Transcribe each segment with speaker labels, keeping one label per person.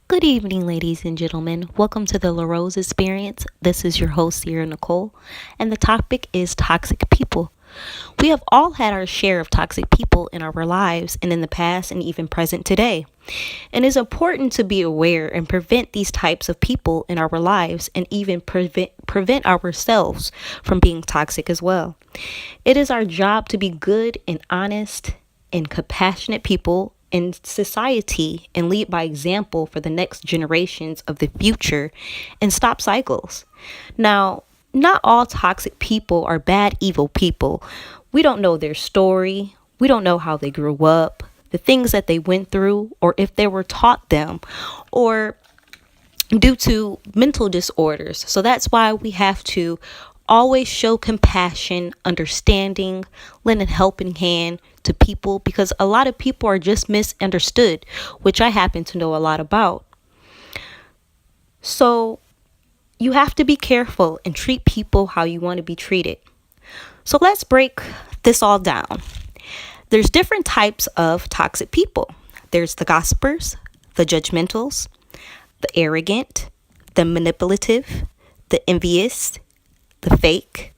Speaker 1: Good evening, ladies and gentlemen. Welcome to the La Rose Experience. This is your host, Ciaranicole, and the topic is toxic people. We have all had our share of toxic people in our lives and in the past and even present today. And it's important to be aware and prevent these types of people in our lives and even prevent ourselves from being toxic as well. It is our job to be good and honest and compassionate people in society and lead by example for the next generations of the future and stop cycles. Now, not all toxic people are bad, evil people. We don't know their story. We don't know how they grew up, the things that they went through, or if they were taught them, or due to mental disorders. So that's why we have to always show compassion, understanding, lend a helping hand to people, because a lot of people are just misunderstood, which I happen to know a lot about. So you have to be careful and treat people how you want to be treated. So let's break this all down. There's different types of toxic people. There's the gossipers, the judgmentals, the arrogant, the manipulative, the envious, the fake,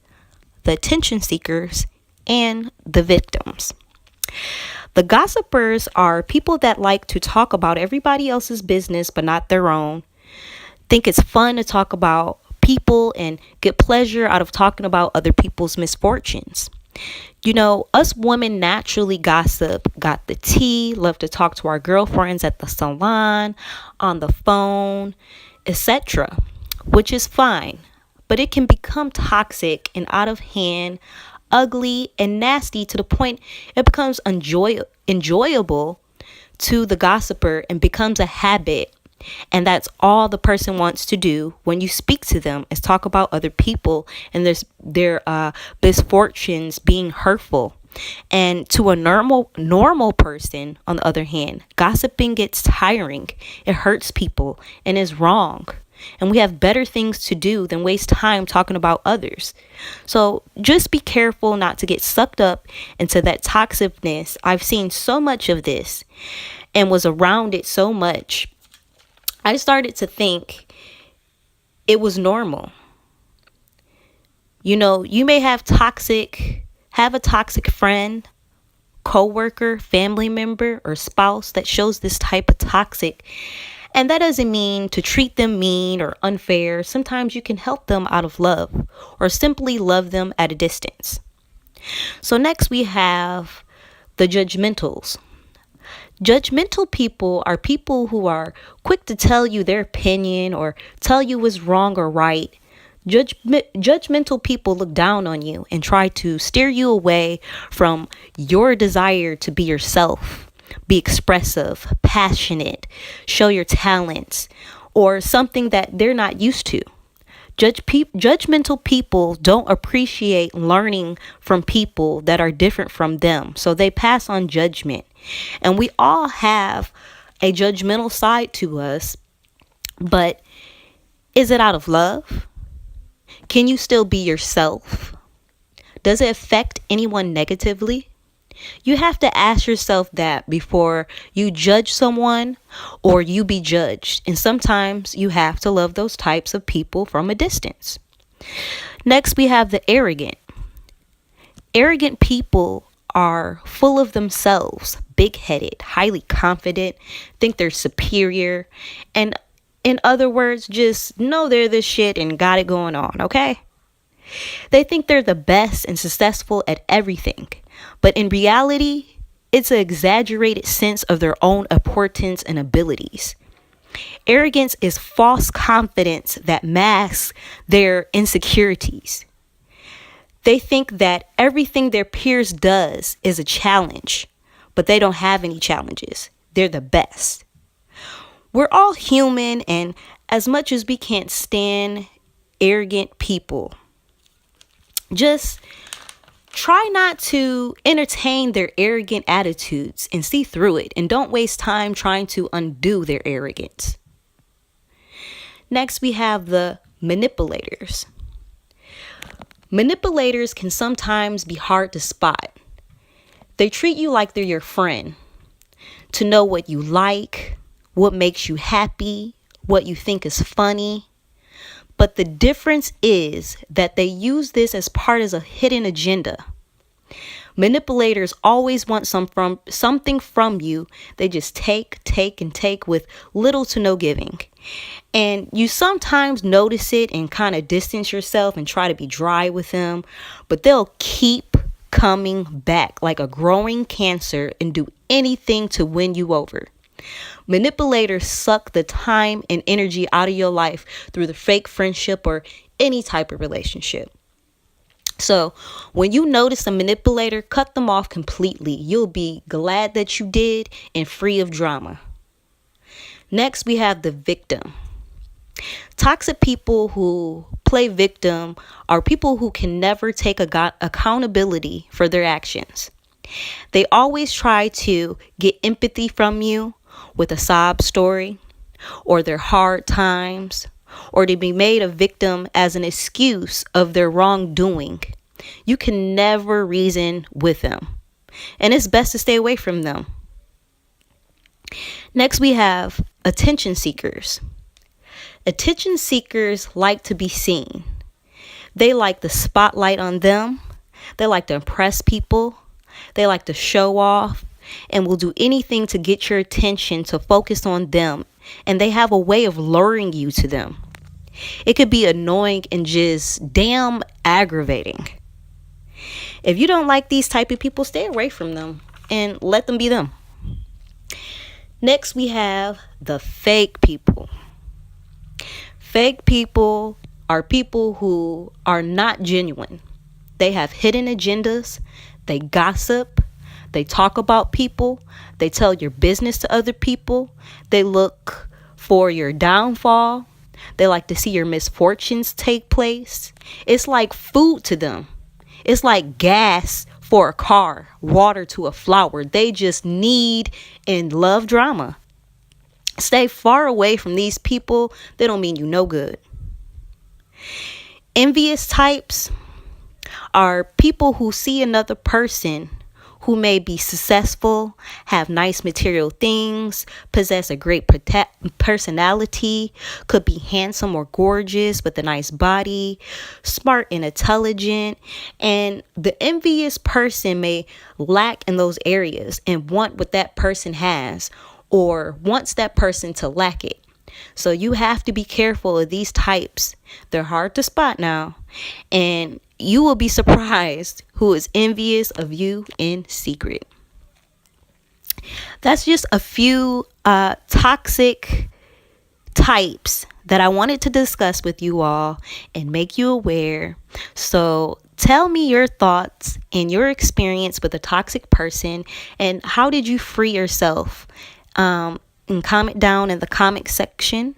Speaker 1: the attention seekers, and the victims. The gossipers are people that like to talk about everybody else's business but not their own. Think it's fun to talk about people and get pleasure out of talking about other people's misfortunes. You know, us women naturally gossip, got the tea, love to talk to our girlfriends at the salon, on the phone, etc., which is fine. But it can become toxic and out of hand, ugly and nasty to the point it becomes enjoyable to the gossiper and becomes a habit. And that's all the person wants to do when you speak to them is talk about other people and their misfortunes being hurtful. And to a normal person, on the other hand, gossiping gets tiring. It hurts people and is wrong. And we have better things to do than waste time talking about others. So just be careful not to get sucked up into that toxicness. I've seen so much of this and was around it so much. I started to think it was normal. You know, you may have a toxic friend, coworker, family member, or spouse that shows this type of toxic. And that doesn't mean to treat them mean or unfair. Sometimes you can help them out of love or simply love them at a distance. So next we have the judgmentals. Judgmental people are people who are quick to tell you their opinion or tell you what's wrong or right. Judgmental people look down on you and try to steer you away from your desire to be yourself. Be expressive, passionate, show your talents, or something that they're not used to. Judgmental people don't appreciate learning from people that are different from them, so they pass on judgment. And we all have a judgmental side to us, but is it out of love? Can you still be yourself? Does it affect anyone negatively? You have to ask yourself that before you judge someone or you be judged. And sometimes you have to love those types of people from a distance. Next, we have the arrogant. Arrogant people are full of themselves, big-headed, highly confident, think they're superior, and in other words, just know they're the shit and got it going on, okay? They think they're the best and successful at everything. But in reality, It's an exaggerated sense of their own importance and abilities. Arrogance is false confidence that masks their insecurities. They think that everything their peers does is a challenge, but they don't have any challenges. They're the best. We're all human, and as much as we can't stand arrogant people, just try not to entertain their arrogant attitudes and see through it, and don't waste time trying to undo their arrogance. Next, we have the manipulators. Manipulators can sometimes be hard to spot. They treat you like they're your friend, to know what you like, what makes you happy, what you think is funny. But the difference is that they use this as part of a hidden agenda. Manipulators always want something from you. They just take, and take with little to no giving. And you sometimes notice it and kind of distance yourself and try to be dry with them. But they'll keep coming back like a growing cancer and do anything to win you over. Manipulators suck the time and energy out of your life through the fake friendship or any type of relationship. So when you notice a manipulator, cut them off completely. You'll be glad that you did and free of drama. Next, we have the victim. Toxic people who play victim are people who can never take accountability for their actions. They always try to get empathy from you with a sob story or their hard times, or to be made a victim as an excuse of their wrongdoing. You can never reason with them, and it's best to stay away from them. Next, we have attention seekers. Attention seekers like to be seen. They like the spotlight on them. They like to impress people. They like to show off and will do anything to get your attention, to focus on them. And they have a way of luring you to them. It could be annoying and just damn aggravating. If you don't like these type of people, stay away from them and let them be them. Next, we have the fake people. Fake people are people who are not genuine. They have hidden agendas. They gossip. They talk about people. They tell your business to other people. They look for your downfall. They like to see your misfortunes take place. It's like food to them. It's like gas for a car, water to a flower. They just need and love drama. Stay far away from these people. They don't mean you no good. Envious types are people who see another person who may be successful, have nice material things, possess a great personality, could be handsome or gorgeous with a nice body, smart and intelligent. And the envious person may lack in those areas and want what that person has, or wants that person to lack it. So you have to be careful of these types. They're hard to spot now. And you will be surprised who is envious of you in secret. That's just a few toxic types that I wanted to discuss with you all and make you aware. So tell me your thoughts and your experience with a toxic person, and how did you free yourself? And comment down in the comment section.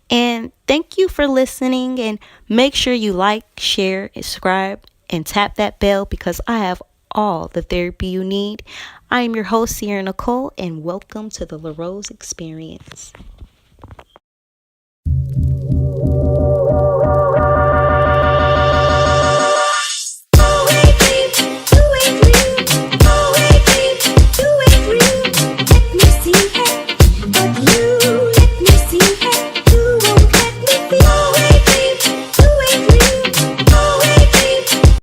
Speaker 1: And thank you for listening, and make sure you like, share, subscribe, and tap that bell, because I have all the therapy you need. I am your host, Ciaranicole, and welcome to the LaRose Experience.